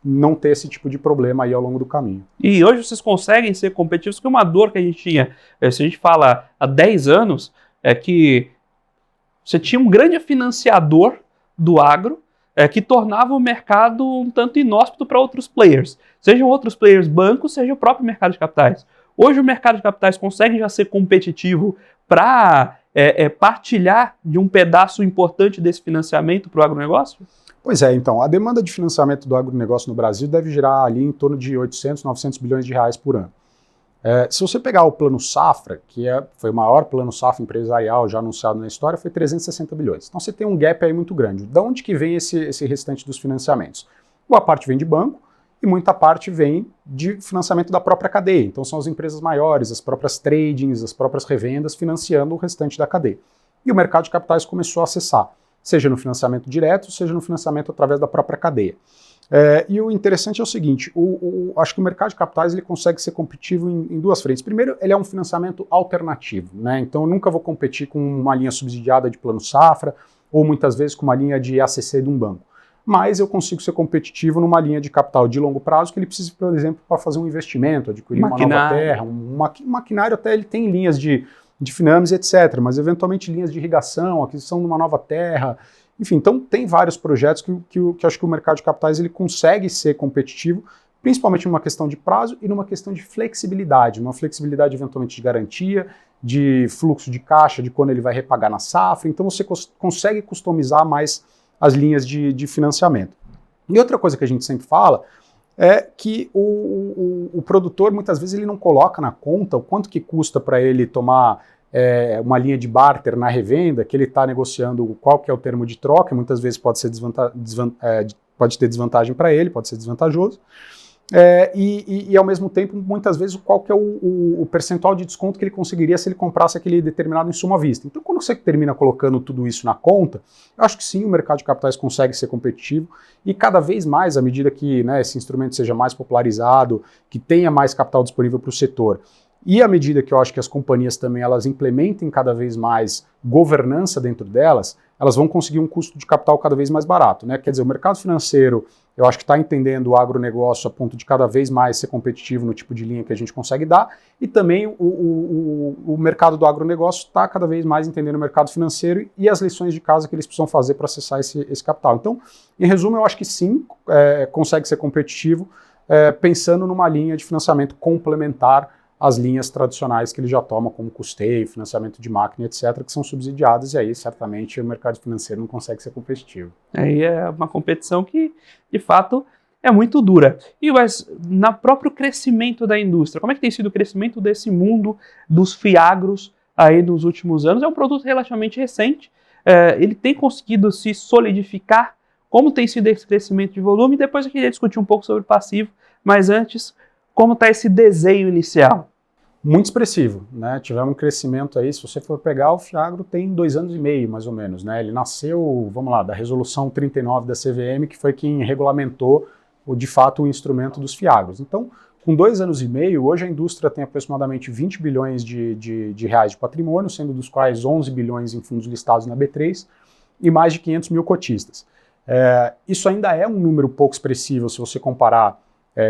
não ter esse tipo de problema aí ao longo do caminho. E hoje vocês conseguem ser competitivos, porque uma dor que a gente tinha, se a gente fala há 10 anos, é que você tinha um grande financiador do agro que tornava o mercado um tanto inóspito para outros players. Sejam outros players bancos, seja o próprio mercado de capitais. Hoje o mercado de capitais consegue já ser competitivo para partilhar de um pedaço importante desse financiamento para o agronegócio? Pois é, então, a demanda de financiamento do agronegócio no Brasil deve girar ali em torno de 800, 900 bilhões de reais por ano. Se você pegar o plano safra, que foi o maior plano safra empresarial já anunciado na história, foi 360 bilhões. Então você tem um gap aí muito grande. De onde que vem esse restante dos financiamentos? Boa parte vem de banco e muita parte vem de financiamento da própria cadeia. Então são as empresas maiores, as próprias tradings, as próprias revendas financiando o restante da cadeia. E o mercado de capitais começou a acessar, seja no financiamento direto, seja no financiamento através da própria cadeia. E o interessante é o seguinte, acho que o mercado de capitais ele consegue ser competitivo em duas frentes. Primeiro, ele é um financiamento alternativo, né? Então eu nunca vou competir com uma linha subsidiada de plano safra ou muitas vezes com uma linha de ACC de um banco. Mas eu consigo ser competitivo numa linha de capital de longo prazo que ele precisa, por exemplo, para fazer um investimento, adquirir uma nova terra, um maquinário até ele tem linhas de Finames, etc., mas eventualmente linhas de irrigação, aquisição de uma nova terra, enfim, então tem vários projetos que acho que o mercado de capitais ele consegue ser competitivo, principalmente numa questão de prazo e numa questão de flexibilidade, uma flexibilidade eventualmente de garantia, de fluxo de caixa, de quando ele vai repagar na safra, então você consegue customizar mais as linhas de financiamento. E outra coisa que a gente sempre fala é que o produtor, muitas vezes, ele não coloca na conta o quanto que custa para ele tomar uma linha de barter na revenda, que ele está negociando qual que é o termo de troca, muitas vezes pode ser pode ter desvantagem para ele, pode ser desvantajoso, e ao mesmo tempo, muitas vezes, qual que é o percentual de desconto que ele conseguiria se ele comprasse aquele determinado insumo à vista. Então, quando você termina colocando tudo isso na conta, eu acho que sim, o mercado de capitais consegue ser competitivo, e cada vez mais, à medida que, né, esse instrumento seja mais popularizado, que tenha mais capital disponível para o setor, e à medida que eu acho que as companhias também elas implementem cada vez mais governança dentro delas, elas vão conseguir um custo de capital cada vez mais barato, né? Quer dizer, o mercado financeiro, eu acho que está entendendo o agronegócio a ponto de cada vez mais ser competitivo no tipo de linha que a gente consegue dar, e também o mercado do agronegócio está cada vez mais entendendo o mercado financeiro e as lições de casa que eles precisam fazer para acessar esse capital. Então, em resumo, eu acho que sim, consegue ser competitivo, pensando numa linha de financiamento complementar as linhas tradicionais que ele já toma, como custeio, financiamento de máquina, etc., que são subsidiadas, e aí certamente o mercado financeiro não consegue ser competitivo. Aí é uma competição que, de fato, é muito dura. E mas, no próprio crescimento da indústria, como é que tem sido o crescimento desse mundo dos fiagros aí nos últimos anos? É um produto relativamente recente, ele tem conseguido se solidificar. Como tem sido esse crescimento de volume? Depois eu queria discutir um pouco sobre o passivo, mas antes, como está esse desenho inicial? Muito expressivo, né? Tivemos um crescimento aí, se você for pegar, o Fiagro tem 2 anos e meio, mais ou menos, né? Ele nasceu, vamos lá, da resolução 39 da CVM, que foi quem regulamentou, de fato, o instrumento dos Fiagros. Então, com 2 anos e meio, hoje a indústria tem aproximadamente 20 bilhões de reais de patrimônio, sendo dos quais 11 bilhões em fundos listados na B3 e mais de 500 mil cotistas. Isso ainda é um número pouco expressivo se você comparar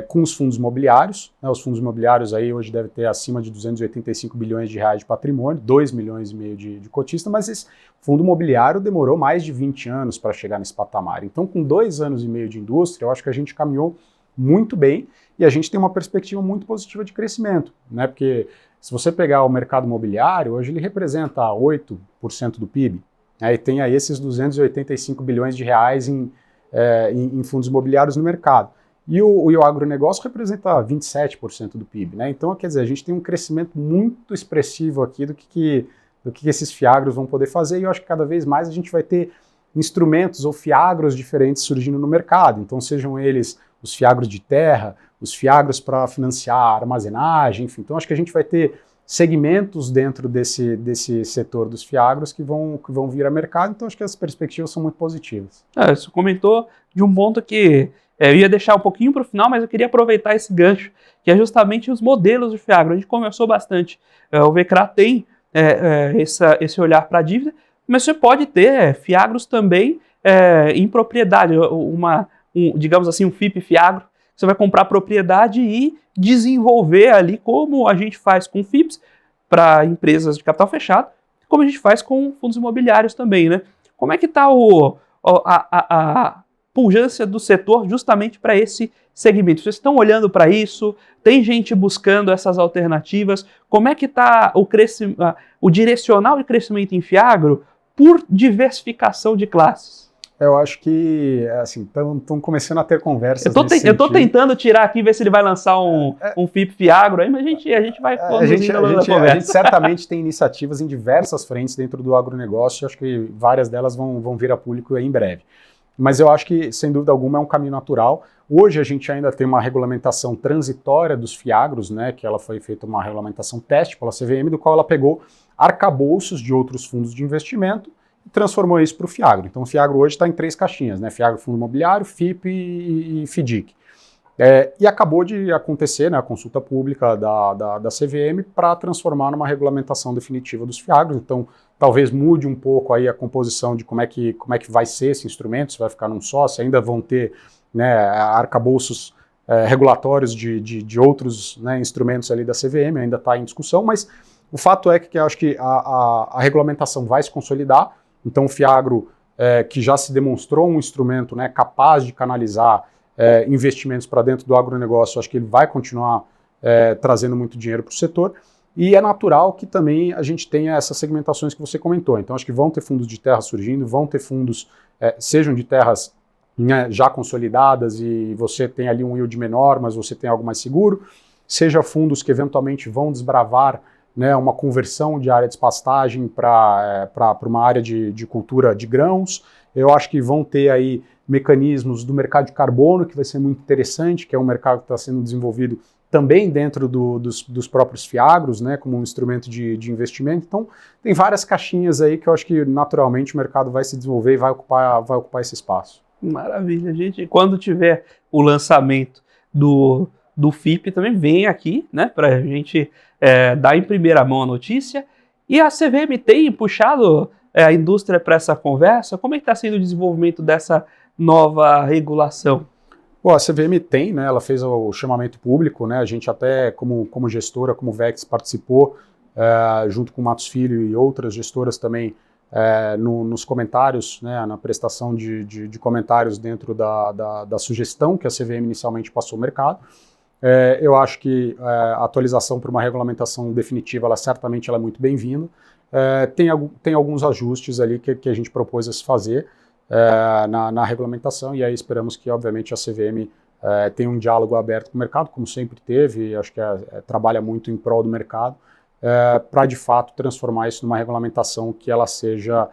com os fundos imobiliários, né? Os fundos imobiliários aí hoje devem ter acima de 285 bilhões de reais de patrimônio, 2 milhões e meio de cotistas, mas esse fundo imobiliário demorou mais de 20 anos para chegar nesse patamar. Então, com 2 anos e meio de indústria, eu acho que a gente caminhou muito bem e a gente tem uma perspectiva muito positiva de crescimento, né? Porque se você pegar o mercado imobiliário, hoje ele representa 8% do PIB, né? E tem aí esses 285 bilhões de reais em fundos imobiliários no mercado. E o agronegócio representa 27% do PIB, né? Então, quer dizer, a gente tem um crescimento muito expressivo aqui do que esses fiagros vão poder fazer, e eu acho que cada vez mais a gente vai ter instrumentos ou fiagros diferentes surgindo no mercado. Então, sejam eles os fiagros de terra, os fiagros para financiar armazenagem, enfim. Então, acho que a gente vai ter segmentos dentro desse setor dos fiagros que vão vir a mercado. Então, acho que as perspectivas são muito positivas. Você comentou de um ponto que eu ia deixar um pouquinho para o final, mas eu queria aproveitar esse gancho, que é justamente os modelos de fiagro. A gente conversou bastante. O VCRA tem esse olhar para a dívida, mas você pode ter fiagros também em propriedade, digamos assim, um FIP fiagro. Você vai comprar propriedade e desenvolver ali, como a gente faz com FIPs para empresas de capital fechado, como a gente faz com fundos imobiliários também, né? Como é que está a pujança do setor justamente para esse segmento? Vocês estão olhando para isso? Tem gente buscando essas alternativas? Como é que está o direcional de crescimento em fiagro por diversificação de classes? Eu acho que, assim, estão começando a ter conversas Eu estou tentando tirar aqui, ver se ele vai lançar um FIP Fiagro aí, mas a gente vai conduzindo a conversa. A gente certamente tem iniciativas em diversas frentes dentro do agronegócio, acho que várias delas vão vir a público em breve. Mas eu acho que, sem dúvida alguma, é um caminho natural. Hoje a gente ainda tem uma regulamentação transitória dos fiagros, né, que ela foi feita uma regulamentação teste pela CVM, do qual ela pegou arcabouços de outros fundos de investimento e transformou isso para o fiagro. Então o fiagro hoje está em 3 caixinhas, né, fiagro fundo imobiliário, FIP e FDIC. E acabou de acontecer, né, a consulta pública da CVM para transformar numa regulamentação definitiva dos fiagros. Então talvez mude um pouco aí a composição de como é que vai ser esse instrumento, se vai ficar num só, se ainda vão ter, né, arcabouços regulatórios de outros, né, instrumentos ali da CVM, ainda está em discussão, mas o fato é que eu acho que a regulamentação vai se consolidar. Então o fiagro, que já se demonstrou um instrumento, né, capaz de canalizar investimentos para dentro do agronegócio, acho que ele vai continuar trazendo muito dinheiro para o setor. E é natural que também a gente tenha essas segmentações que você comentou. Então, acho que vão ter fundos de terra surgindo, vão ter fundos, sejam de terras né, já consolidadas e você tem ali um yield menor, mas você tem algo mais seguro, seja fundos que eventualmente vão desbravar, né, uma conversão de área de pastagem para uma área de cultura de grãos. Eu acho que vão ter aí mecanismos do mercado de carbono, que vai ser muito interessante, que é um mercado que está sendo desenvolvido também dentro dos próprios FIAGROS, né, como um instrumento de investimento. Então, tem várias caixinhas aí que eu acho que naturalmente o mercado vai se desenvolver e vai ocupar esse espaço. Maravilha, gente. Quando tiver o lançamento do FIP, também vem aqui, né, para a gente dar em primeira mão a notícia. E a CVM tem puxado a indústria para essa conversa? Como é que está sendo o desenvolvimento dessa nova regulação? Bom, a CVM tem, né, ela fez o chamamento público, né, a gente até como gestora, como VEX, participou junto com o Matos Filho e outras gestoras também nos comentários, né, na prestação de comentários dentro da sugestão que a CVM inicialmente passou ao mercado. Eu acho que a atualização para uma regulamentação definitiva, ela certamente é muito bem-vinda. Tem alguns ajustes ali que a gente propôs a se fazer na regulamentação, e aí esperamos que, obviamente, a CVM tenha um diálogo aberto com o mercado, como sempre teve, acho que trabalha muito em prol do mercado, para, de fato, transformar isso numa regulamentação que ela seja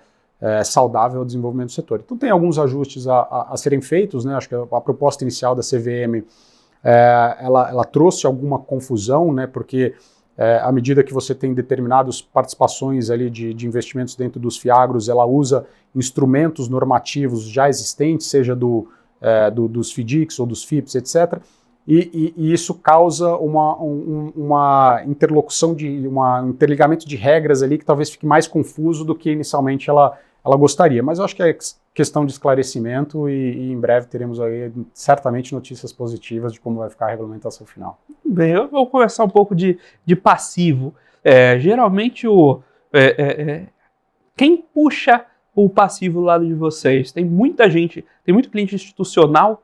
saudável ao desenvolvimento do setor. Então, tem alguns ajustes a serem feitos, né? Acho que a proposta inicial da CVM, ela trouxe alguma confusão, né? Porque à medida que você tem determinadas participações ali de investimentos dentro dos FIAGROS, ela usa instrumentos normativos já existentes, seja dos FDICs ou dos FIPs, etc., e isso causa uma interlocução, um interligamento de regras ali que talvez fique mais confuso do que inicialmente ela gostaria. Mas eu acho que é questão de esclarecimento e em breve teremos aí certamente notícias positivas de como vai ficar a regulamentação final. Bem, eu vou conversar um pouco de passivo. Geralmente, quem puxa o passivo do lado de vocês? Tem muita gente, tem muito cliente institucional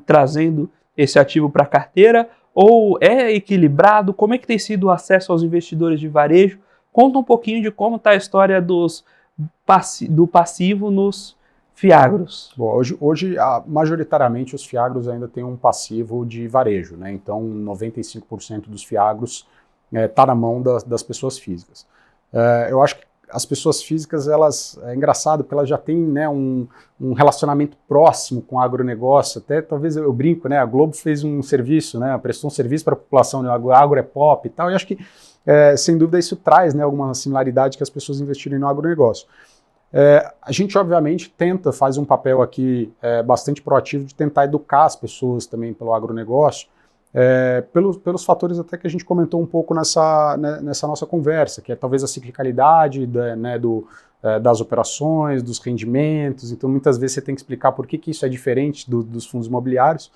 trazendo esse ativo para a carteira, ou é equilibrado? Como é que tem sido o acesso aos investidores de varejo? Conta um pouquinho de como está a história do passivo nos FIAGROS. Bom, hoje majoritariamente os FIAGROS ainda têm um passivo de varejo, né? Então 95% dos FIAGROS está na mão das pessoas físicas. Eu acho que as pessoas físicas, é engraçado, porque elas já têm, né, um relacionamento próximo com o agronegócio. Até talvez eu brinco, né, a Globo fez um serviço, né, prestou um serviço para a população, né, o agro é pop e tal, e acho que, sem dúvida, isso traz, né, alguma similaridade que as pessoas investirem no agronegócio. A gente, obviamente, faz um papel aqui bastante proativo de tentar educar as pessoas também pelo agronegócio, pelos fatores até que a gente comentou um pouco nessa nossa conversa, que é talvez a ciclicalidade das operações, dos rendimentos. Então muitas vezes você tem que explicar por que isso é diferente dos fundos imobiliários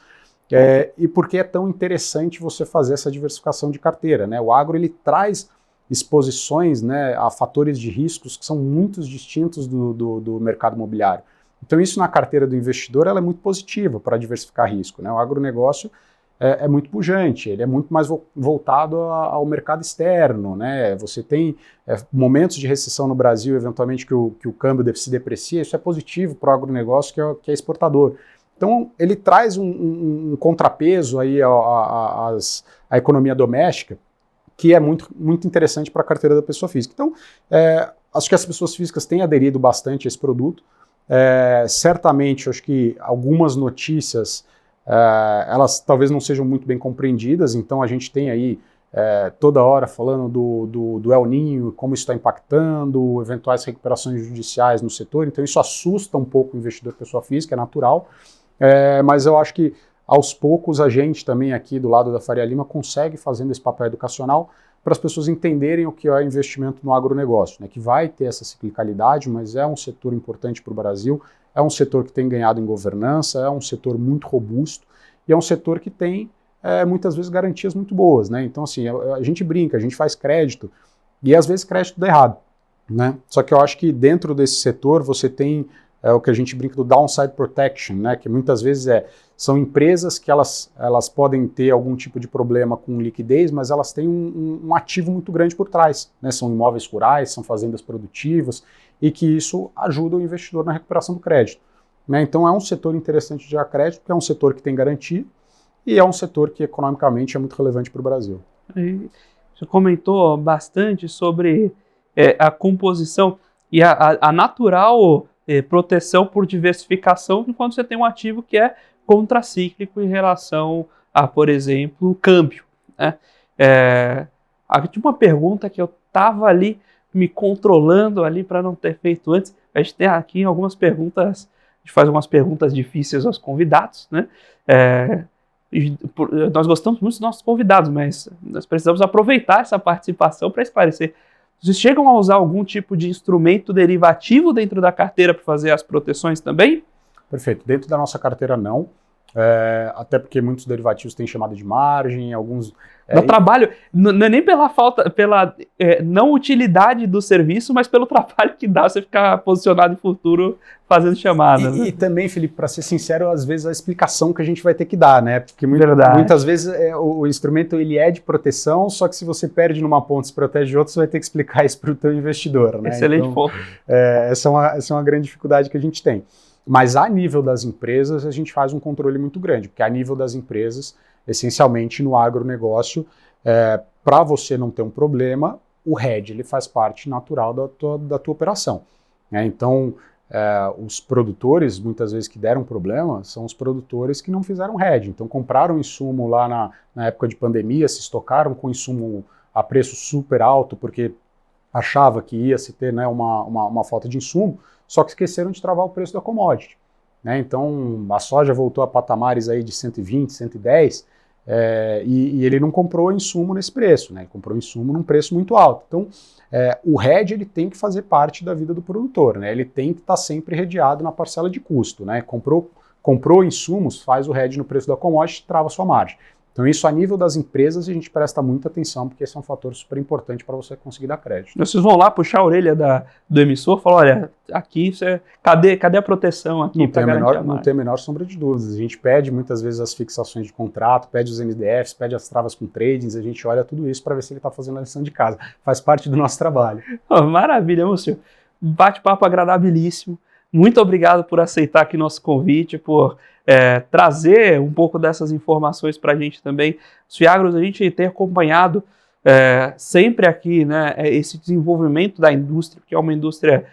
e por que é tão interessante você fazer essa diversificação de carteira, né? O agro, ele traz exposições, né, a fatores de riscos que são muito distintos do mercado imobiliário. Então isso na carteira do investidor ela é muito positiva para diversificar risco, né? O agronegócio é muito pujante, ele é muito mais voltado ao mercado externo, né? Você tem momentos de recessão no Brasil, eventualmente que o câmbio se deprecia, isso é positivo para o agronegócio que é exportador. Então ele traz um contrapeso aí à economia doméstica, que é muito, muito interessante para a carteira da pessoa física. Então, acho que as pessoas físicas têm aderido bastante a esse produto. Certamente, acho que algumas notícias elas talvez não sejam muito bem compreendidas, então a gente tem aí toda hora falando do El Niño, como isso está impactando, eventuais recuperações judiciais no setor, então isso assusta um pouco o investidor pessoa física, é natural, mas eu acho que aos poucos a gente também aqui do lado da Faria Lima consegue fazendo esse papel educacional para as pessoas entenderem o que é investimento no agronegócio, né, que vai ter essa ciclicalidade, mas é um setor importante para o Brasil, é um setor que tem ganhado em governança, é um setor muito robusto e é um setor que tem muitas vezes garantias muito boas, né? Então assim, a gente brinca, a gente faz crédito e às vezes crédito dá errado, né? Só que eu acho que dentro desse setor você tem o que a gente brinca do downside protection, né? Que muitas vezes são empresas que elas podem ter algum tipo de problema com liquidez, mas elas têm um ativo muito grande por trás, né? São imóveis rurais, são fazendas produtivas, e que isso ajuda o investidor na recuperação do crédito. né? Então é um setor interessante de gerar crédito, porque é um setor que tem garantia e é um setor que economicamente é muito relevante para o Brasil. Você comentou bastante sobre a composição e a natural proteção por diversificação de quando você tem um ativo que é contracíclico em relação a, por exemplo, câmbio, né? Tinha uma pergunta que eu estava ali me controlando ali para não ter feito antes. A gente tem aqui algumas perguntas, a gente faz algumas perguntas difíceis aos convidados, né? Nós gostamos muito dos nossos convidados, mas nós precisamos aproveitar essa participação para esclarecer. Vocês chegam a usar algum tipo de instrumento derivativo dentro da carteira para fazer as proteções também? Perfeito. Dentro da nossa carteira, não. Até porque muitos derivativos têm chamada de margem, alguns... No trabalho, não é nem pela não utilidade do serviço, mas pelo trabalho que dá você ficar posicionado em futuro fazendo chamada. E também, Felipe, para ser sincero, às vezes a explicação que a gente vai ter que dar, né? Porque muitas vezes o instrumento ele é de proteção, só que se você perde numa ponta e se protege de outra, você vai ter que explicar isso para o teu investidor, né? Excelente ponto. Essa é uma grande dificuldade que a gente tem. Mas a nível das empresas, a gente faz um controle muito grande, porque a nível das empresas, essencialmente no agronegócio, para você não ter um problema, o hedge ele faz parte natural da tua operação, né? Então, os produtores, muitas vezes que deram problema, são os produtores que não fizeram hedge. Então, compraram insumo lá na época de pandemia, se estocaram com insumo a preço super alto, porque achava que ia se ter, né, uma falta de insumo, só que esqueceram de travar o preço da commodity, né? Então a soja voltou a patamares aí de 120, 110, e ele não comprou insumo nesse preço, né? Ele comprou insumo num preço muito alto. Então o hedge ele tem que fazer parte da vida do produtor, né? Ele tem que estar sempre hedgeado na parcela de custo, né? Comprou insumos, faz o hedge no preço da commodity, trava sua margem. Então isso a nível das empresas a gente presta muita atenção, porque esse é um fator super importante para você conseguir dar crédito. Vocês vão lá puxar a orelha do emissor e falar, olha, aqui cadê a proteção aqui para garantir a margem? Não tem a menor sombra de dúvidas. A gente pede muitas vezes as fixações de contrato, pede os NDFs, pede as travas com tradings, a gente olha tudo isso para ver se ele está fazendo a lição de casa. Faz parte do nosso trabalho. Maravilha, Múcio. Bate-papo agradabilíssimo. Muito obrigado por aceitar aqui nosso convite, por trazer um pouco dessas informações para a gente também. Os Fiagros, a gente tem acompanhado sempre aqui, né, esse desenvolvimento da indústria, que é uma indústria,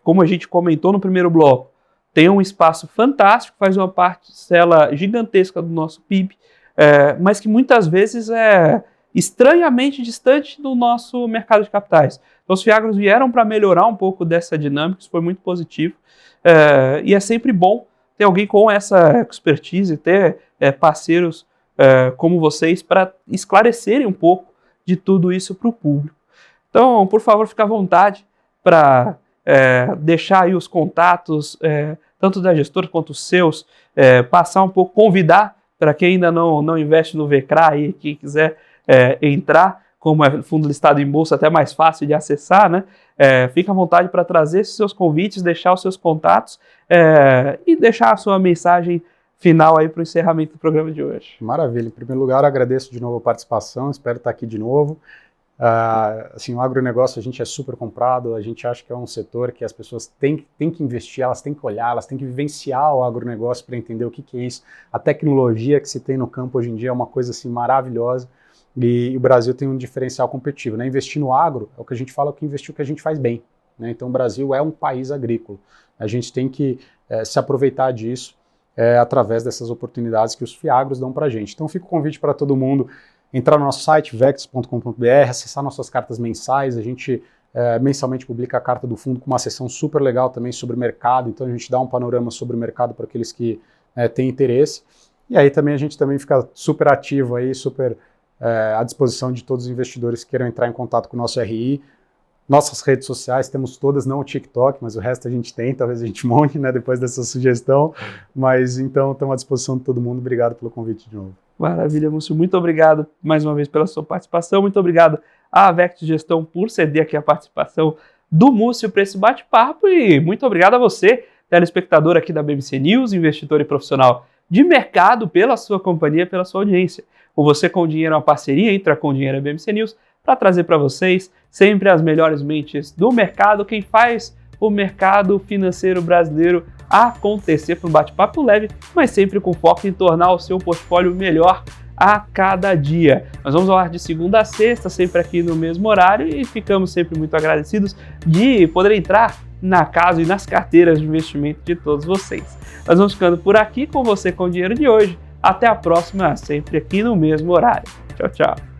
como a gente comentou no primeiro bloco, tem um espaço fantástico, faz uma parcela gigantesca do nosso PIB, mas que muitas vezes é estranhamente distante do nosso mercado de capitais. Então, os Fiagros vieram para melhorar um pouco dessa dinâmica, isso foi muito positivo, e é sempre bom ter alguém com essa expertise, ter parceiros como vocês para esclarecerem um pouco de tudo isso para o público. Então, por favor, fique à vontade para deixar aí os contatos, tanto da gestora quanto os seus, passar um pouco, convidar para quem ainda não investe no VCRA e que quiser entrar, como é fundo listado em bolsa, até mais fácil de acessar, né? Fique à vontade para trazer esses seus convites, deixar os seus contatos e deixar a sua mensagem final aí para o encerramento do programa de hoje. Maravilha. Em primeiro lugar, agradeço de novo a participação, espero estar aqui de novo. Assim, o agronegócio a gente é super comprado, a gente acha que é um setor que as pessoas têm que investir, elas têm que olhar, elas têm que vivenciar o agronegócio para entender o que é isso. A tecnologia que se tem no campo hoje em dia é uma coisa assim maravilhosa. E o Brasil tem um diferencial competitivo, né? Investir no agro é o que a gente fala, que investir o que a gente faz bem, né? Então o Brasil é um país agrícola. A gente tem que se aproveitar disso através dessas oportunidades que os Fiagros dão para a gente. Então fica o convite para todo mundo entrar no nosso site, vex.com.br, acessar nossas cartas mensais. A gente mensalmente publica a carta do fundo com uma seção super legal também sobre mercado. Então a gente dá um panorama sobre o mercado para aqueles que têm interesse. E aí também a gente também fica super ativo aí, super à disposição de todos os investidores que queiram entrar em contato com o nosso RI. Nossas redes sociais, temos todas, não o TikTok, mas o resto a gente tem, talvez a gente monte, né, depois dessa sugestão. Mas então estamos à disposição de todo mundo. Obrigado pelo convite de novo. Maravilha, Múcio. Muito obrigado mais uma vez pela sua participação. Muito obrigado à Avex Gestão por ceder aqui a participação do Múcio para esse bate-papo. E muito obrigado a você, telespectador aqui da BMC News, investidor e profissional de mercado, pela sua companhia, pela sua audiência. O Você com Dinheiro é uma parceria entre a Com Dinheiro e a BMC News para trazer para vocês sempre as melhores mentes do mercado, quem faz o mercado financeiro brasileiro acontecer para um bate-papo leve, mas sempre com foco em tornar o seu portfólio melhor a cada dia. Nós vamos ao ar de segunda a sexta, sempre aqui no mesmo horário, e ficamos sempre muito agradecidos de poder entrar na casa e nas carteiras de investimento de todos vocês. Nós vamos ficando por aqui com você com o Dinheiro de Hoje. Até a próxima, sempre aqui no mesmo horário. Tchau, tchau.